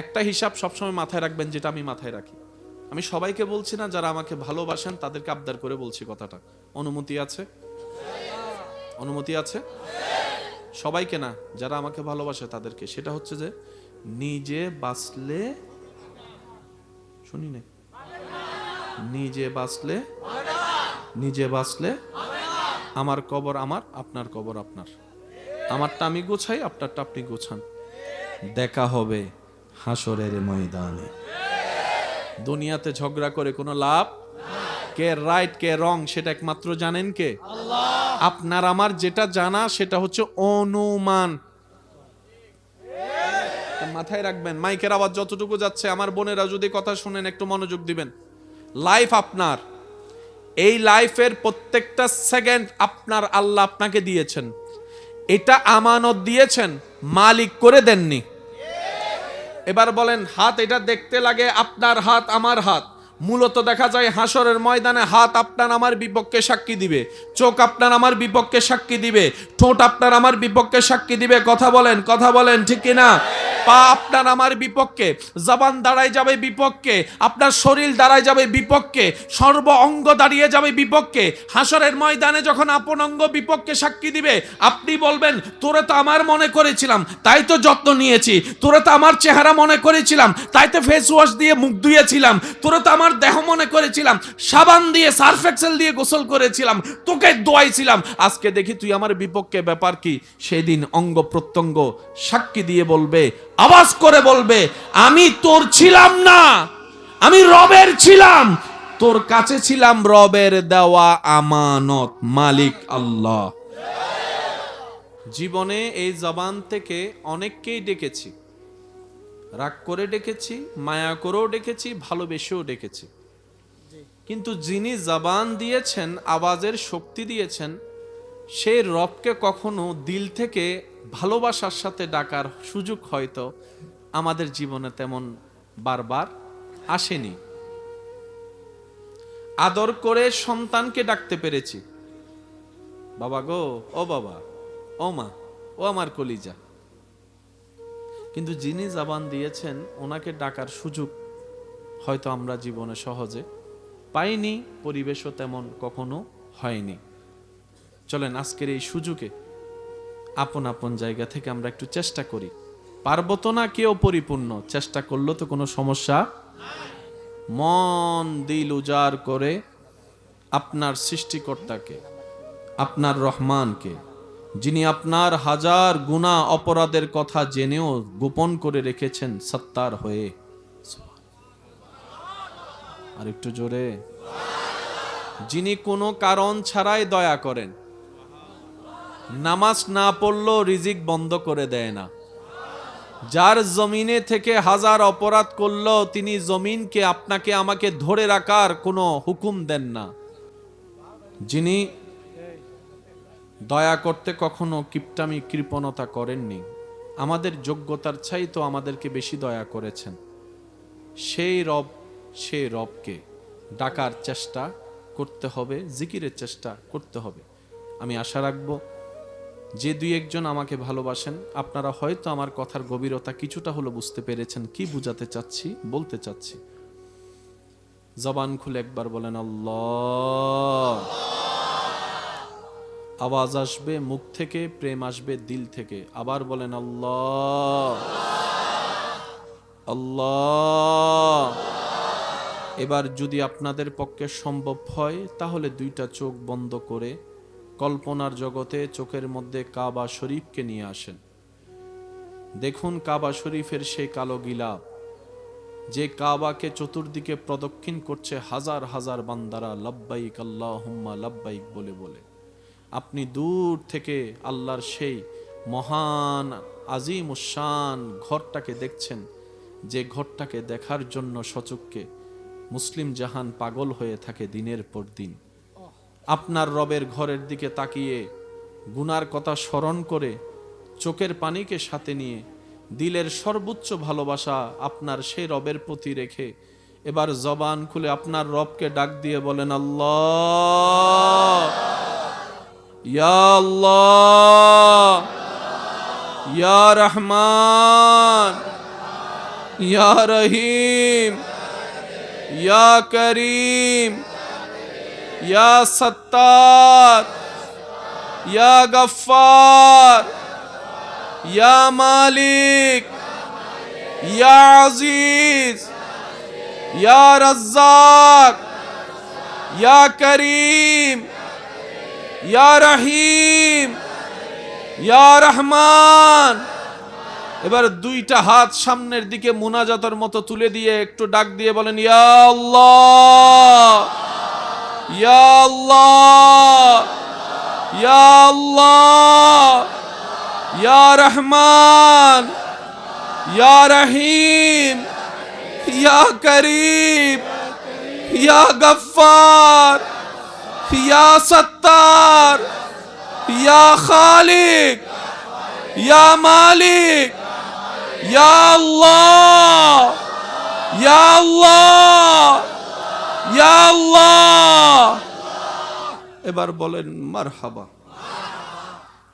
Speaker 1: একটা হিসাব সবসময় মাথায় রাখবেন, যেটা আমি মাথায় রাখি। আমি সবাইকে বলছি না, যারা আমাকে ভালোবাসেন তাদেরকে আবদার করে বলছি কথাটা। অনুমতি আছে? অনুমতি আছে? সবাইকে না, যারা আমাকে ভালোবাসে তাদেরকে। সেটা হচ্ছে যে নিজে বাঁচলে, শুনি না, নিজে বাঁচলে, নিজে বাঁচলে আমার কবর আমার, আপনার কবর আপনার। আমারটা আমি গোছাই, আপনারটা আপনি গোছান। দেখা হবে হাসরের ময়দানে। দুনিয়াতে ঝগড়া করে কোনো লাভ? কে রাইট কে রং সেটা একমাত্র জানেন কে? আল্লাহ। আপনার আমার যেটা জানা সেটা হচ্ছে অনুমান। মাথায় রাখবেন, মাইকের আওয়াজ যতটুকু যাচ্ছে, আমার বোনেরা যদি কথা শুনেন একটু মনোযোগ দিবেন। লাইফ আপনার, এই লাইফের প্রত্যেকটা সেকেন্ড আপনার আল্লাহ আপনাকে দিয়েছেন। এটা আমানত দিয়েছেন, মালিক করে দেননি। এবার বলেন, হাত এটা দেখতে লাগে আপনার হাত আমার হাত, মূলত দেখা যায় হাসরের ময়দানে হাত আপনার আমার বিপক্ষে সাক্ষী দিবে, চোখ আপনার আমার বিপক্ষে সাক্ষী দিবে, ঠোঁট আপনার আমার বিপক্ষে সাক্ষী দিবে। কথা বলেন, কথা বলেন, ঠিক কিনা? পা আপনার আমার বিপক্ষে, জবান দাঁড়ায় যাবে বিপক্ষে, আপনার শরীর দাঁড়ায় যাবে বিপক্ষে, সর্ব অঙ্গ দাঁড়িয়ে যাবে বিপক্ষে। হাসরের ময়দানে যখন আপন অঙ্গ বিপক্ষে সাক্ষী দিবে, আপনি বলবেন, তোরে তো আমার মনে করেছিলাম, তাই তো যত্ন নিয়েছি। তোরে তো আমার চেহারা মনে করেছিলাম, তাই তো ফেস ওয়াশ দিয়ে মুখ ধুয়েছিলাম। তোরে তো আমার দেহ মনে করেছিলাম, সাবান দিয়ে সার্ফ এক্সেল দিয়ে গোসল করেছিলাম, তোকে দোয়াইছিলাম। আজকে দেখি তুই আমার বিপক্ষে, ব্যাপার কি? সেদিন অঙ্গ প্রত্যঙ্গ সাক্ষী দিয়ে বলবে, আওয়াজ করে বলবে, আমি তোর ছিলাম না, আমি রবের ছিলাম। তোর কাছে ছিলাম রবের দেওয়া আমানত, মালিক আল্লাহ। জীবনে এই জবান থেকে অনেককেই ডেকেছি, রাগ করে ডেকেছি, মায়া করেও ডেকেছি, ভালোবেসেও ডেকেছি। কিন্তু যিনি জবান দিয়েছেন, আওয়াজের শক্তি দিয়েছেন, সেই রবকে কখনো দিল থেকে ভালোবাসার সাথে ডাকার সুযোগ হয়তো আমাদের জীবনে তেমন বারবার আসেনি। আদর করে সন্তানকে ডাকতে পেরেছি, বাবা গো, ও বাবা, ও মা, ও আমার কলিজা। কিন্তু যিনি জবান দিয়েছেন, ওনাকে ডাকার সুযোগ হয়তো আমরা জীবনে সহজে পাইনি, পরিবেশও তেমন কখনো হয়নি। চলেন আজকের এই সুযোগে আপন আপন জায়গা থেকে আমরা একটু চেষ্টা করি। পারবো তো না কেউ পরিপূর্ণ, চেষ্টা করলে তো কোনো সমস্যা। মন দিল উজাড় করে আপনার সৃষ্টিকর্তাকে, আপনার রহমানকে, যিনি আপনার হাজার গুনাহ অপরাধের কথা জেনেও গোপন করে রেখেছেন সত্তার হয়ে। আর একটু জোরে, যিনি কোনো কারণ ছাড়াই দয়া করেন, নামাজ না পড়লেও রিজিক বন্ধ করে দেয় না, যার জমিনে থেকে হাজার অপরাধ করলেও তিনি জমিনকে, আপনাকে আমাকে ধরে রাখার কোনো হুকুম দেন না, যিনি দয়া করতে কখনো কিপটামি কৃপণতা করেননি, আমাদের যোগ্যতার চাইতো আমাদেরকে বেশি দয়া করেছেন, সেই রব, সেই রবকে ডাকার চেষ্টা করতে হবে, জিকিরের চেষ্টা করতে হবে। আমি আশা রাখবো যে দুই একজন আমাকে ভালোবাসেন, আপনারা হয়তো আমার কথার গভীরতা কিছুটা হলো বুঝতে পেরেছেন, কি বুঝাতে চাচ্ছি, বলতে চাচ্ছি। জবান খুলে একবার বলেন আল্লাহ। আওয়াজ আসবে মুখ থেকে, প্রেম আসবে দিল থেকে। আবার বলেন আল্লাহ, আল্লাহ। এবার যদি আপনাদের পক্ষে সম্ভব হয়, তাহলে দুইটা চোখ বন্ধ করে কল্পনার জগতে চোখের মধ্যে কাবা শরীফকে নিয়ে আসেন। দেখুন কাবা শরীফের সেই কালো গিলাফ, যে কাবাকে চতুর্দিকে প্রদক্ষিণ করছে হাজার হাজার বান্দারা, লাব্বাইক আল্লাহুম্মা লাব্বাইক বলে বলে। আপনি দূর থেকে আল্লাহর সেই মহান আজিম উশান ঘরটাকে দেখছেন, যে ঘরটাকে দেখার জন্য সচক্ষে মুসলিম জাহান পাগল হয়ে থাকে দিনের পর দিন। আপনার রবের ঘরের দিকে তাকিয়ে গুনার কথা স্মরণ করে চোখের পানিকে সাথে নিয়ে দিলের সর্বোচ্চ ভালোবাসা আপনার সেই রবের প্রতি রেখে এবার জবান খুলে আপনার রবকে ডাক দিয়ে বলেন, আল্লাহ, ইয়া আল্লাহ, ইয়া রহমান, ইয়া রহিম, ইয়া করিম, ইয়া সত্তার, ইয়া গফফার, ইয়া মালিক, ইয়া আজিজ, ইয়া রাজ্জাক, ইয়া করিম, ইয়া রহিম, ইয়া রহমান। এবার দুইটা হাত সামনের দিকে মুনাজাতের মতো তুলে দিয়ে একটু ডাক দিয়ে বলেন, ইয়া আল্লাহ, ইয়া আল্লাহ, ইয়া আল্লাহ, ইয়া রহমান, ইয়া রহিম, ইয়া করিম, ইয়া গফফার, ইয়া সত্তার, ইয়া খালিক, ইয়া মালিক, ইয়া আল্লাহ, ইয়া আল্লাহ, ইয়া আল্লাহ। এবার বলেন মারহাবা।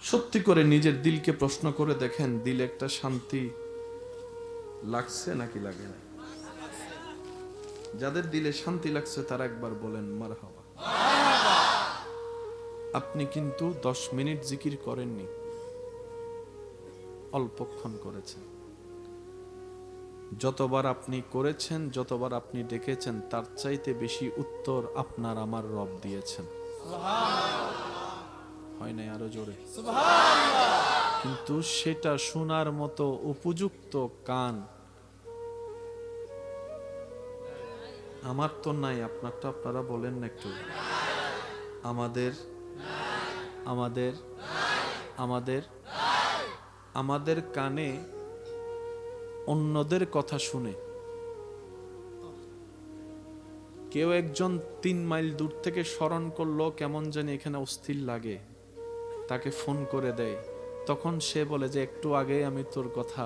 Speaker 1: সত্যি করে নিজের দিলকে প্রশ্ন করে দেখেন, দিলে একটা শান্তি লাগছে নাকি লাগে না? যাদের দিলে শান্তি লাগছে তারা একবার বলেন মারহাবা। আপনি কিন্তু 10 মিনিট জিকির করেননি, অল্পক্ষণ করেছেন। যতবার আপনি করেছেন, যতবার আপনি ডেকেছেন, তার চাইতে বেশি উত্তর আপনার আমার রব দিয়েছেন। হয় নাই? আরো জোরে কিন্তু সেটা শোনার মতো উপযুক্ত কান আমার তো নাই, আপনারটা আপনারা বলেন না একটু। আমাদের আমাদের আমাদের আমাদের কানে অন্যদের কথা শুনে কেউ একজন 3 মাইল দূর থেকে স্মরণ করলো, কেমন জানি এখানে অস্থির লাগে, তাকে ফোন করে দেয়। তখন সে বলে যে একটু আগে আমি তোর কথা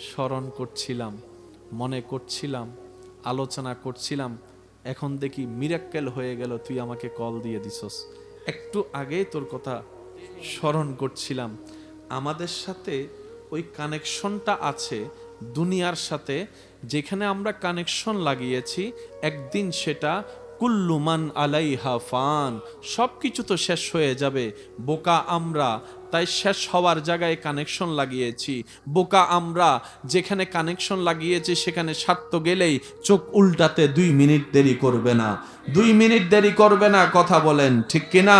Speaker 1: স্মরণ করছিলাম, মনে করছিলাম, আলোচনা করছিলাম, এখন দেখি মিরাক্কেল হয়ে গেল, তুই আমাকে কল দিয়ে দিছস। একটু আগে তোর কথা স্মরণ করছিলাম। আমাদের সাথে ওই কানেকশনটা আছে দুনিয়ার সাথে, যেখানে আমরা কানেকশন লাগিয়েছি, একদিন সেটা কুল্লু মান আলাইহা ফান, সবকিছু তো শেষ হয়ে যাবে। বোকা আমরা, তাই শেষ হওয়ার জায়গায় কানেকশন লাগিয়েছি। বোকা আমরা, যেখানে কানেকশন লাগিয়েছি সেখানে স্বার্থ গেলেই চোখ উল্টাতে 2 মিনিট দেরি করবে না, 2 মিনিট দেরি করবে না। কথা বলেন ঠিক কিনা?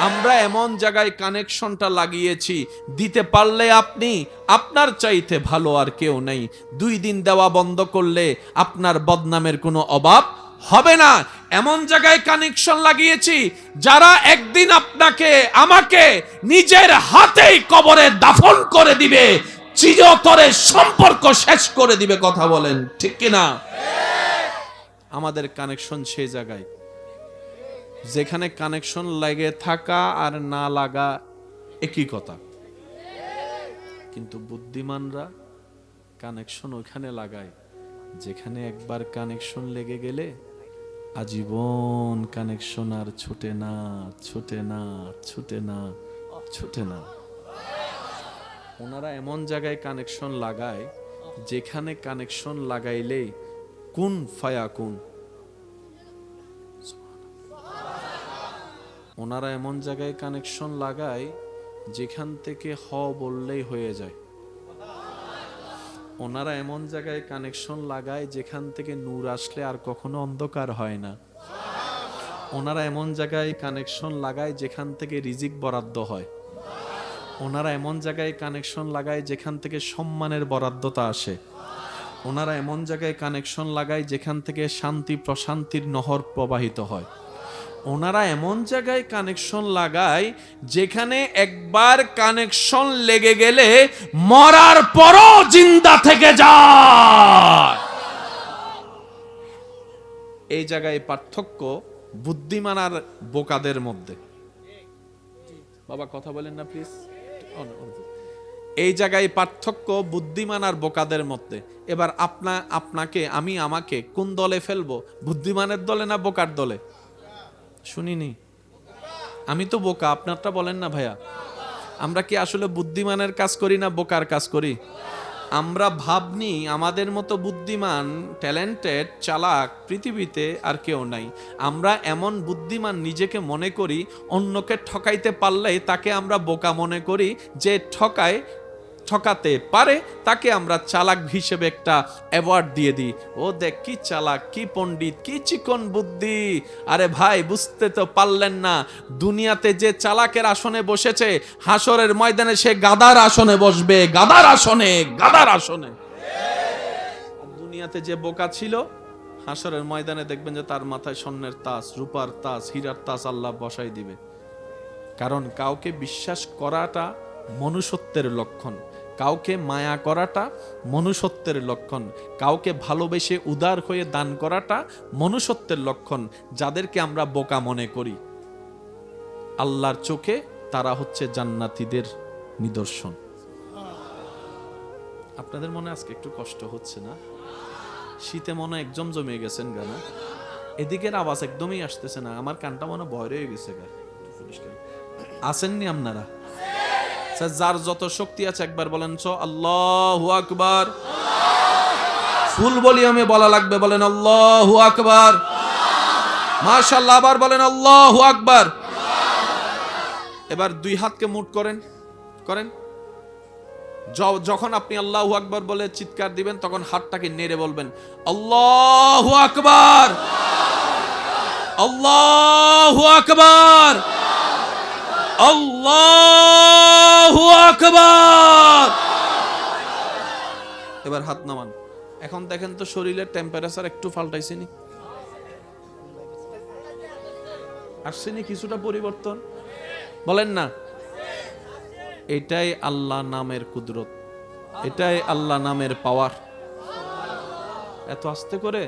Speaker 1: আমরা এমন জায়গায় কানেকশনটা লাগিয়েছি, দিতে পারলে আপনি, আপনার চাইতে ভালো আর কেউ নেই। 2 দিন দেওয়া বন্ধ করলে আপনার বদনামের কোনো অভাব হবে না। এমন জায়গায় কানেকশন লাগিয়েছি, যারা একদিন আপনাকে আমাকে নিজের হাতেই কবরে দাফন করে দিবে, চিরতরে সম্পর্ক শেষ করে দিবে। কথা বলেন ঠিক কিনা? আমাদের কানেকশন সেই জায়গায়, যেখানে কানেকশন লাগে থাকা আর না লাগা একই কথা। কিন্তু বুদ্ধিমানরা কানেকশন ওখানে লাগায় যেখানে একবার কানেকশন লেগে গেলে আজীবন কানেকশন আর ছুটে না, ছুটে না, ছুটে না, ছুটে না। ওনারা এমন জায়গায় কানেকশন লাগায় যেখানে কানেকশন লাগাইলে কুন ফায়াকুন। ওনারা এমন জায়গায় কানেকশন লাগায় যেখান থেকে হ বললেই হয়ে যায়। ওনারা এমন জায়গায় কানেকশন লাগায় যেখান থেকে নূর আসলে আর কখনো অন্ধকার হয় না। ওনারা এমন জায়গায় কানেকশন লাগায় যেখান থেকে রিজিক বরাদ্দ হয়। ওনারা এমন জায়গায় কানেকশন লাগায় যেখান থেকে সম্মানের বরাদ্দতা আসে। ওনারা এমন জায়গায় কানেকশন লাগায় যেখান থেকে শান্তি প্রশান্তির নহর প্রবাহিত হয়। ওনারা এমন জায়গায় কানেকশন লাগায় যেখানে একবার কানেকশন লেগে গেলে মরার পরও জিন্দা থেকে যায়। এই জায়গায় পার্থক্য বুদ্ধিমান আর বোকাদের মধ্যে। বাবা কথা বলেন না প্লিজ। এই জায়গায় পার্থক্য বুদ্ধিমান আর বোকাদের মধ্যে। এবার আপনাকে আমাকে কোন দলে ফেলবো, বুদ্ধিমানের দলে না বোকার দলে? শুনিনি, আমি তো বোকা, আপনারটা বলেন না ভাইয়া। আমরা কি আসলে বুদ্ধিমানের কাজ করি না বোকার কাজ করি? আমরা ভাবনি আমাদের মতো বুদ্ধিমান, ট্যালেন্টেড, চালাক পৃথিবীতে আর কেউ নাই। আমরা এমন বুদ্ধিমান নিজেকে মনে করি, অন্যকে ঠকাইতে পারলেই তাকে আমরা বোকা মনে করি। যে ঠকাতে পারে তাকে আমরা চালাক হিসেবে একটা অ্যাওয়ার্ড দিয়ে দিই। ও দেখ কি চালাক, কি পণ্ডিত, কি চিকন বুদ্ধি। আরে ভাই, বুঝতে তো পারলেন না, দুনিয়াতে যে চালাকের আসনে বসেছে, হাসরের ময়দানে সে গাধার আসনে বসবে। গাধার আসনে, গাধার আসনে। দুনিয়াতে যে বোকা ছিল, হাসরের ময়দানে দেখবেন যে তার মাথায় স্বর্ণের তাজ, রূপার তাজ, হীরার তাজ আল্লাহ বসাই দিবে। কারণ কাউকে বিশ্বাস করাটা মনুষ্যত্বের লক্ষণ, কাউকে মায়া করাটা মনুষ্যত্বের লক্ষণ, কাউকে ভালোবেসে উদার হয়ে দান করাটা মনুষ্যত্বের লক্ষণ। যাদেরকে আমরা বোকা মনে করি, আল্লাহর চোখে তারা হচ্ছে জান্নাতীদের নিদর্শন। আপনাদের মনে আজকে একটু কষ্ট হচ্ছে না? শীতে মনে একদম জমে গেছেন গানা, এদিকের আওয়াজ একদমই আসতেছে না। আমার কানটা মনে ভয় রয়ে গেছে। আসেননি আপনারা? যার যত শক্তি আছে একবার বলেন তো আল্লাহু আকবার। ফুল ভলিউমে বলা লাগবে, বলেন আল্লাহু আকবার। মাশাআল্লাহ, আবার বলেন আল্লাহু আকবার। এবার দুই হাতকে মুঠ করেন। যখন আপনি আল্লাহু আকবার বলে চিৎকার দিবেন, তখন হাতটাকে নেড়ে বলবেন আল্লাহু আকবার, আল্লাহু আকবার, আল্লাহু আকবার। এবার হাত নামান। এখন দেখেন তো শরীরের টেম্পারেচার একটু পাল্টাইছেনি? আসছেনি কিছুটা পরিবর্তন? বলেন না। এটাই আল্লাহ নামের কুদরত, এটাই আল্লাহ নামের পাওয়ার। এত আস্তে করে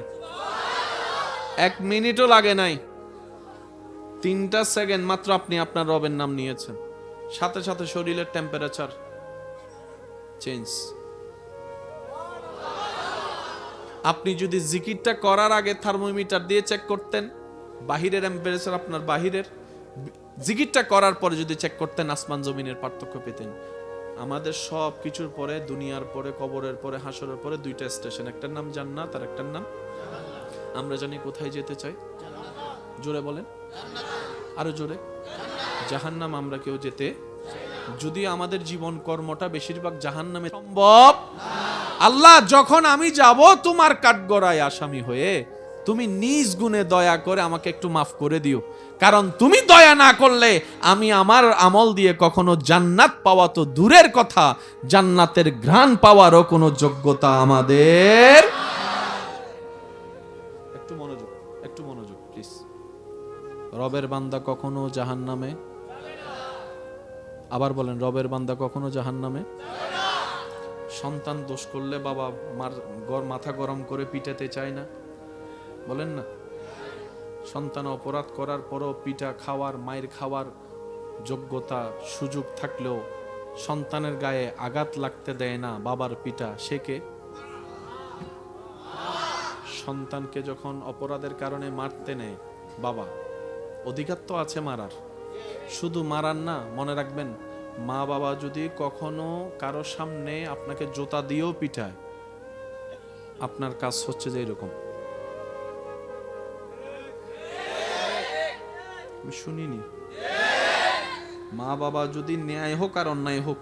Speaker 1: 1 মিনিটও লাগে নাই, 3টা সেকেন্ড মাত্র আপনি আপনার রবের নাম নিয়েছেন, সাথে সাথে শরীরের টেম্পারেচার চেঞ্জ। আপনি যদি জিকিরটা করার আগে থার্মোমিটার দিয়ে চেক করতেন বাহিরের টেম্পারেচার, আপনার বাহিরের, জিকিরটা করার পরে যদি চেক করতেন, আসমান জমিনের পার্থক্য পেতেন। আমাদের সব কিছুর পরে, দুনিয়ার পরে, কবরের পরে, হাসরের পরে 2টা স্টেশন, একটার নাম জান্নাত আর একটার নাম, আমরা জানি কোথায় যেতে চাই? জোরে বলেন, আরো জোরে। জাহান্নাম আমরা কেউ যেতে, যদি আমাদের জীবন কর্মটা বেশিরভাগ জাহান্নামে সম্ভব। আল্লাহ, যখন আমি যাব তোমার কাঠগড়ায় আসামি হয়ে, তুমি নিজ গুণে দয়া করে আমাকে একটু মাফ করে দিও। কারণ তুমি দয়া না করলে আমি আমার আমল দিয়ে কখনো জান্নাত পাওয়া তো দূরের কথা, জান্নাতের ঘ্রাণ পাওয়ারও কোনো যোগ্যতা আমাদের। একটু মনোযোগ প্লিজ। রবের বান্দা কখনো জাহান্নামে, আবার বলেন, রবের বান্দা কখনো জাহান্নামে। সন্তান দোষ করলে বাবা মাথা গরম করে পিটাতে চায় না, বলেন না? সন্তান অপরাধ করার পরও পিটা খাওয়ার, মায়ের খাওয়ার যোগ্যতা সুযোগ থাকলেও সন্তানের গায়ে আঘাত লাগতে দেয় না বাবার পিটা। সে কে? সন্তানকে যখন অপরাধের কারণে মারতে নেয় বাবা, অধিকার তো আছে মারার, শুধু মারার না, মনে রাখবেন, মা বাবা যদি কখনো কারো সামনে আপনাকে জুতা দিয়েও পিটায়, আপনার কাজ হচ্ছে যে এরকম, শুনিনি? মা বাবা যদি ন্যায় হোক আর অন্যায় হোক,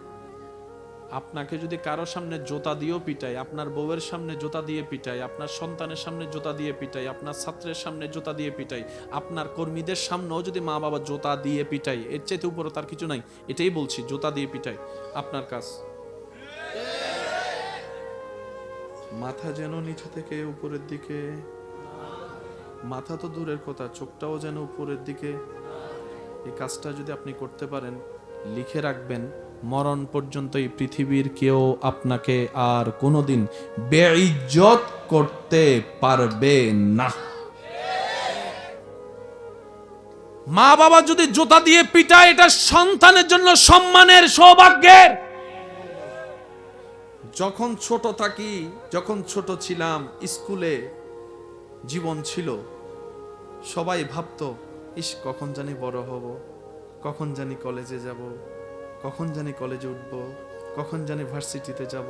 Speaker 1: আপনাকে যদি কারো সামনে জুতা দিয়েও পিটায়, আপনার বউয়ের সামনে জুতা দিয়ে পিটায়, আপনার সন্তানের সামনে জুতা দিয়ে পিটায়, আপনার ছাত্রের সামনে জুতা দিয়ে পিটায়, আপনার কর্মীদের সামনেও যদি মা বাবা জুতা দিয়ে পিটায়, এর চাইতে উপরে তার কিছু নাই। এটাই বলছি, জুতা দিয়ে পিটায়, আপনার কাজ মাথা যেন নিচে থেকে উপরের দিকে। মাথা তো দূরের কথা, চোখটাও যেন উপরের দিকে। এই কাজটা যদি আপনি করতে পারেন, লিখে রাখবেন, মরণ পর্যন্ত এই পৃথিবীর কেউ আপনাকে আর কোনোদিন বেইজ্জত করতে পারবে না। মা বাবা যদি জুতা দিয়ে পিটায়, এটা সন্তানের জন্য সম্মানের, সৌভাগ্যের। যখন ছোট ছিলাম, স্কুলে জীবন ছিল, সবাই ভাবতো, ইস কখন জানি বড় হব, কখন জানি কলেজে যাব, কখন জানি কলেজে উঠব, কখন জানি ভার্সিটিতে যাব।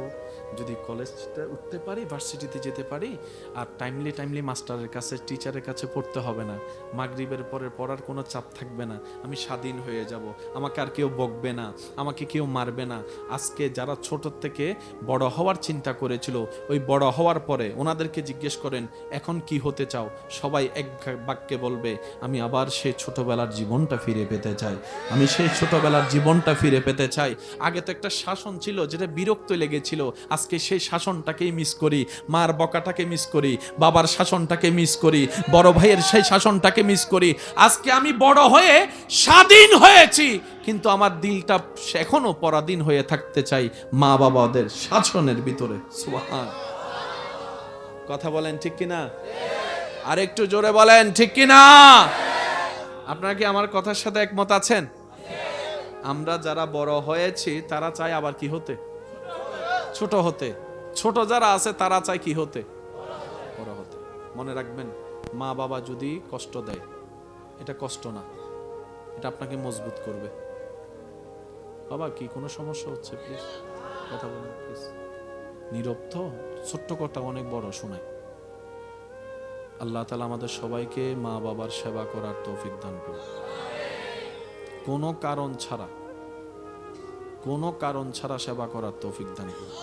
Speaker 1: যদি কলেজটা উঠতে পারি, ভার্সিটিতে যেতে পারি, আর টাইমলি মাস্টারের কাছে, টিচারের কাছে পড়তে হবে না, মাগরিবের পরে পড়ার কোনো চাপ থাকবে না, আমি স্বাধীন হয়ে যাব, আমাকে আর কেউ বকবে না, আমাকে কেউ মারবে না। আজকে যারা ছোট থেকে বড় হওয়ার চিন্তা করেছিল, ওই বড় হওয়ার পরে ওনাদেরকে জিজ্ঞেস করেন এখন কি হতে চাও, সবাই এক বাক্যে বলবে, আমি আবার সেই ছোটবেলার জীবনটা ফিরে পেতে চাই, আমি সেই ছোটবেলার জীবনটা ফিরে পেতে চাই। আগে তো একটা শাসন ছিল যেটা বিরক্ত লেগেছিল, আজকে সেই শাসনটাকেই মিস করি, মার বকাটাকে মিস করি, বাবার শাসনটাকে মিস করি, বড় ভাইয়ের সেই শাসনটাকে মিস করি। আজকে আমি বড় হয়ে স্বাধীন হয়েছি, কিন্তু আমার দিলটা এখনো পরাধীন হয়ে থাকতে চাই মা বাবাদের শাসনের ভিতরে। সুবহান, কথা বলেন ঠিক কিনা? আর একটু জোরে বলেন ঠিক কিনা? আপনারা কি আমার কথার সাথে একমত আছেন? আমরা যারা বড় হয়েছি তারা চাই আবার কি হতে? ছোট হতে। ছোট যারা আছে তারা চায় কি হতে? বড় হতে। মনে রাখবেন, মা বাবা যদি কষ্ট দেয়, এটা কষ্ট না, এটা আপনাকে মজবুত করবে। বাবা কি কোনো সমস্যা হচ্ছে? প্লিজ কথা বলুন প্লিজ। নীরব তো, ছোট্ট কথা অনেক বড় শোনায়। আল্লাহ তাআলা আমাদের সবাইকে মা বাবার সেবা করার তৌফিক দান করুন। কোনো কারণ ছাড়া সেবা করার তৌফিক দান করুন।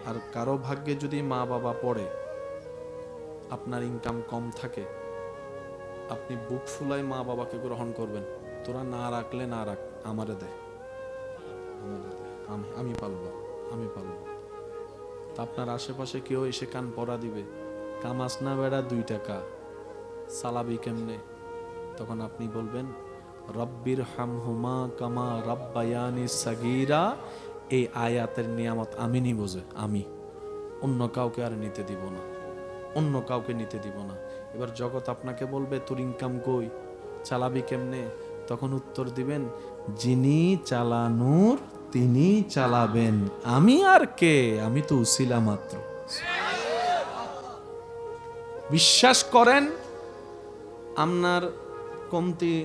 Speaker 1: আর কারো ভাগ্যে যদি মা বাবা পড়ে, আপনার ইনকাম কম থাকে, আপনি বুক ফুলায় মা বাবাকে গ্রহণ করবেন। তোরা না রাখলে না রাখ, আমারে দে, আমি পালবো। তা আপনার আশেপাশে কেউ এসে কান পরা দিবে, কামাস না বেড়া 2 টাকা, সালাবি কেমনে? তখন আপনি বলবেন, রব্বির হামহুমা কামা রাব্বায়ানি সাগীরা। এই আয়াতের নিয়ামত আমি নিব, যে আমি, অন্য কাউকে আর নিতে দিব না। এবার জগৎ আপনাকে বলবে, তোর ইনকাম কই, চালাবি কেমনে? তখন উত্তর দিবেন, যিনি চালানোর তিনি চালাবেন, আমি আর কে, আমি তো উসিলা মাত্র। বিশ্বাস করেন, আপনার কমতি,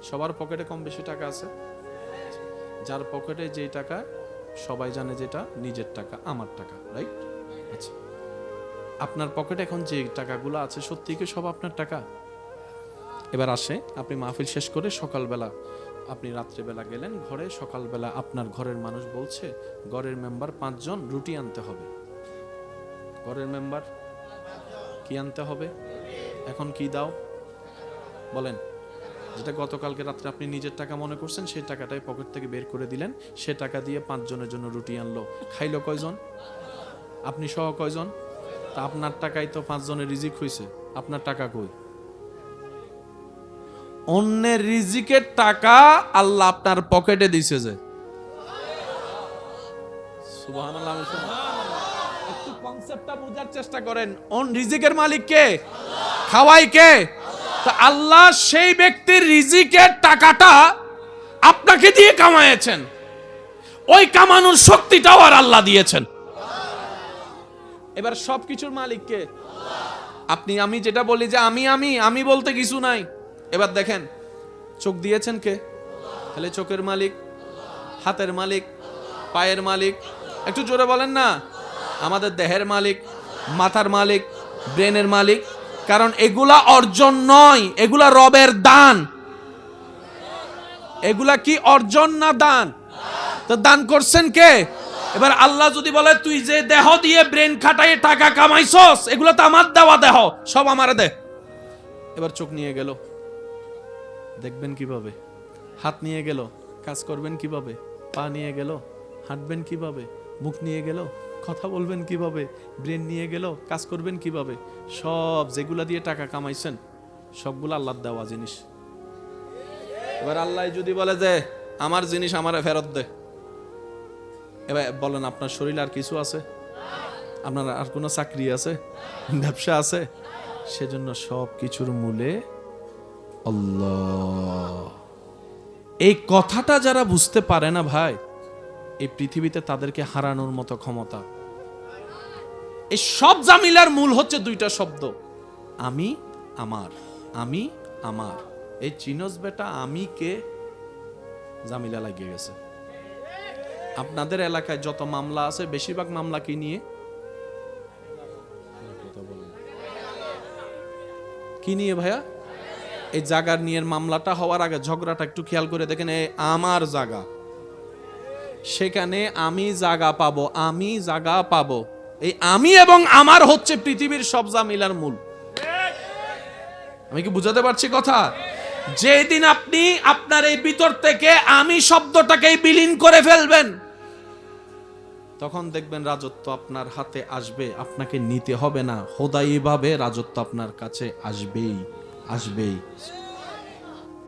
Speaker 1: সবার পকেটে কম বেশি টাকা আছে, যার পকেটে যে টাকা সবাই জানে যেটা নিজের টাকা, আমার টাকা, রাইট? আচ্ছা, আপনার পকেটে এখন যে টাকাগুলো আছে সত্যি কি সব আপনার টাকা? এবার আসে, আপনি মাহফিল শেষ করে সকালবেলা, আপনি রাত্রেবেলা গেলেন ঘরে, সকালবেলা আপনার ঘরের মানুষ বলছে, ঘরের মেম্বার 5 জন, রুটি আনতে হবে। ঘরের মেম্বার কি আনতে হবে? এখন কি দাও বলেন? যেটা গতকালকে রাত্রে আপনি নিজের টাকা মনে করছেন, সেই টাকাটাই পকেট থেকে বের করে দিলেন, সে টাকা দিয়ে 5 জনের জন্য রুটি আনলো। খাইলো কয়জন? আপনি সহ কয়জন? তা আপনার টাকাই তো 5 জনের রিজিক হইছে, আপনার টাকা কই? অন্যের রিজিকের টাকা আল্লাহ আপনার পকেটে দিছে। যে সুবহানাল্লাহ, একটু কনসেপ্টটা বোঝার চেষ্টা করেন। রিজিকের মালিক কে? খাওয়াই কে? তা আল্লাহ সেই ব্যক্তির রিজিকের টাকাটা আপনাকে দিয়ে কামায়েছেন, ওই কামানোর শক্তিটাও আর আল্লাহ দিয়েছেন। এবার সবকিছুর মালিক কে? আপনি, আমি যেটা বলি যে আমি বলতে কিছু নাই। এবার দেখেন, চোখ দিয়েছেন কে? তাহলে চোখের মালিক, হাতের মালিক, পায়ের মালিক, একটু জোরে বলেন না। আমাদের দেহের মালিক, মাথার মালিক, ব্রেনের মালিক। কারণ এগুলা অর্জন নয়, এগুলা রবের দান। এগুলা কি অর্জন না দান? তো দান করছেন কে? এবার আল্লাহ যদি বলে, তুই যে দেহ দিয়ে ব্রেন খাটাইয়ে টাকা কামাইছস, এগুলো তো আমার দেওয়া দেহ, সব আমারে দে। এবার চোখ নিয়ে গেল, দেখবেন কিভাবে? হাত নিয়ে গেল, কাজ করবেন কিভাবে? পা নিয়ে গেল, হাঁটবেন কিভাবে? মুখ নিয়ে গেল, কথা বলবেন কিভাবে, ব্রেন নিয়ে গেল, কাজ করবেন কিভাবে, সব যেগুলা দিয়ে টাকা কামাইছেন সবগুলো আল্লাহর দেওয়া জিনিস। এবার আল্লাহ যদি বলে যে আমার জিনিস আমারে ফেরত দে, এবার বলেন আপনার শরীরে আর কিছু আছে? আপনার আর কোনো চাকরি আছে, ব্যবসা আছে? সেজন্য সব কিছুর মূলে আল্লাহ। এই কথাটা যারা বুঝতে পারে না ভাই, এই পৃথিবীতে তাদেরকে হারানোর মতো ক্ষমতা। এই সব জামিলার মূল হচ্ছে দুইটা শব্দ, আমি আমার। আমি আমার। এই চিনস বেটা আমি কে, জামিলা লাগিয়ে গেছে। আপনাদের এলাকায় যত মামলা আছে বেশিরভাগ মামলা কি নিয়ে? কি নিয়ে ভাইয়া? এই জায়গার নিয়ে মামলাটা হওয়ার আগে ঝগড়াটা একটু খেয়াল করে দেখেন, এই আমার জায়গা, সেখানে আমি জায়গা পাবো, আমি জায়গা পাবো। এই আমি এবং আমার হচ্ছে পৃথিবীর সব জামিলার মূল। আমি কি বুঝাতে পারছি কথা? যেদিন আপনি আপনার এই ভিতর থেকে আমি শব্দটাকে বিলীন করে ফেলবেন, তখন দেখবেন রাজত্ব আপনার হাতে আসবে, আপনাকে নিতে হবে না, খোদাই ভাবে রাজত্ব আপনার কাছে আসবেই আসবেই।